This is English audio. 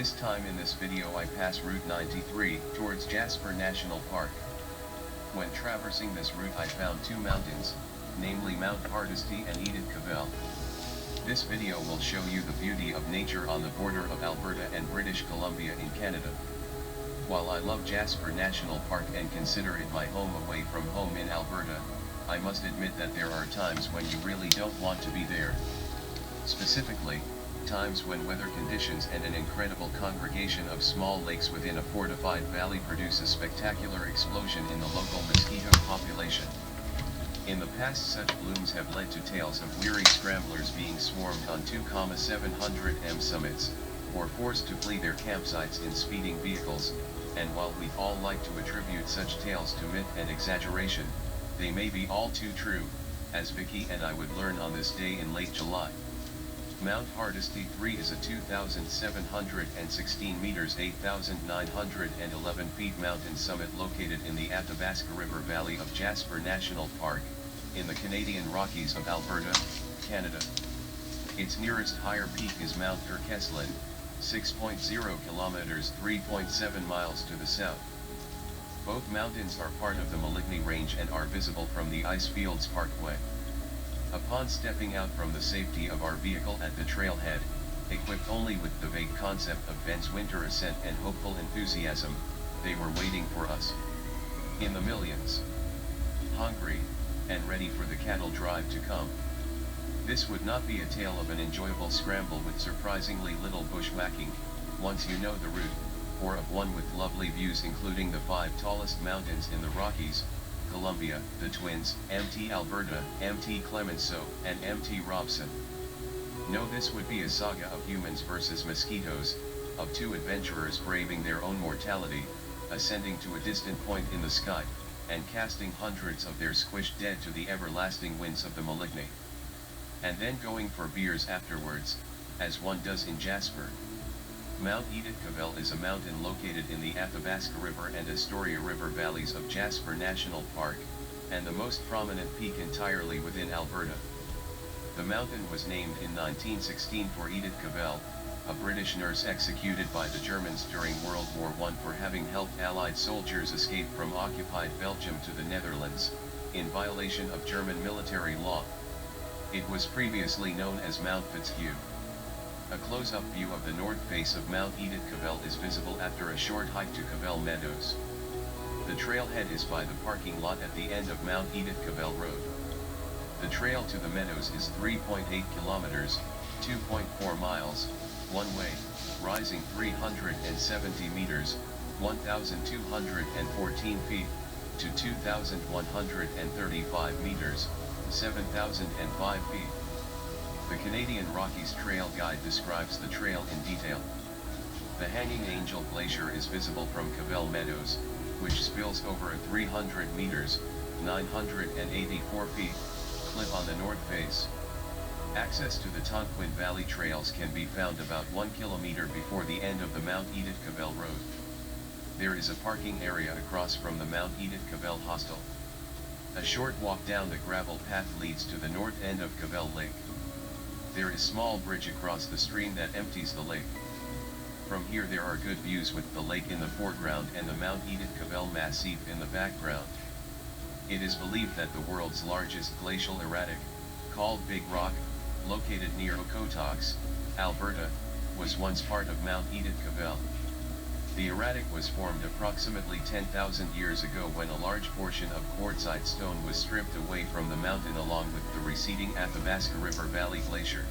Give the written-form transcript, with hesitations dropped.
This time in this video I pass Route 93 towards Jasper National Park. When traversing this route I found two mountains, namely Mount Hardisty and Edith Cavell. This video will show you the beauty of nature on the border of Alberta and British Columbia in Canada. While I love Jasper National Park and consider it my home away from home in Alberta, I must admit that there are times when you really don't want to be there. Specifically, times when weather conditions and an incredible congregation of small lakes within a fortified valley produce a spectacular explosion in the local mosquito population. In the past, such blooms have led to tales of weary scramblers being swarmed on 2,700 m summits, or forced to flee their campsites in speeding vehicles, and while we'd all like to attribute such tales to myth and exaggeration, they may be all too true, as Vicky and I would learn on this day in late July. Mount Hardisty 3 is a 2,716 meters 8,911 feet mountain summit located in the Athabasca River Valley of Jasper National Park, in the Canadian Rockies of Alberta, Canada. Its nearest higher peak is Mount Kirkeslin, 6.0 kilometers 3.7 miles to the south. Both mountains are part of the Meligny Range and are visible from the Icefields Parkway. Upon stepping out from the safety of our vehicle at the trailhead, equipped only with the vague concept of Ben's winter ascent and hopeful enthusiasm, they were waiting for us. In the millions. Hungry, and ready for the cattle drive to come. This would not be a tale of an enjoyable scramble with surprisingly little bushwhacking, once you know the route, or of one with lovely views including the 5 tallest mountains in the Rockies, Columbia, the Twins, Mt. Alberta, Mt. Clemenceau, and Mt. Robson. No, this would be a saga of humans versus mosquitoes, of two adventurers braving their own mortality, ascending to a distant point in the sky, and casting hundreds of their squished dead to the everlasting winds of the Meligny. And then going for beers afterwards, as one does in Jasper. Mount Edith Cavell is a mountain located in the Athabasca River and Astoria River valleys of Jasper National Park, and the most prominent peak entirely within Alberta. The mountain was named in 1916 for Edith Cavell, a British nurse executed by the Germans during World War I for having helped Allied soldiers escape from occupied Belgium to the Netherlands, in violation of German military law. It was previously known as Mount Fitzhugh. A close-up view of the north face of Mount Edith Cavell is visible after a short hike to Cavell Meadows. The trailhead is by the parking lot at the end of Mount Edith Cavell Road. The trail to the Meadows is 3.8 kilometers, 2.4 miles, one way, rising 370 meters, 1,214 feet, to 2,135 meters, 7,005 feet. The Canadian Rockies Trail Guide describes the trail in detail. The Hanging Angel Glacier is visible from Cavell Meadows, which spills over a 300 meters, 984 feet, cliff on the north face. Access to the Tonquin Valley trails can be found about 1 kilometer before the end of the Mount Edith Cavell Road. There is a parking area across from the Mount Edith Cavell Hostel. A short walk down the gravel path leads to the north end of Cavell Lake. There is a small bridge across the stream that empties the lake. From here there are good views with the lake in the foreground and the Mount Edith Cavell Massif in the background. It is believed that the world's largest glacial erratic, called Big Rock, located near Okotoks, Alberta, was once part of Mount Edith Cavell. The erratic was formed approximately 10,000 years ago when a large portion of quartzite stone was stripped away from the mountain along with the receding Athabasca River Valley Glacier.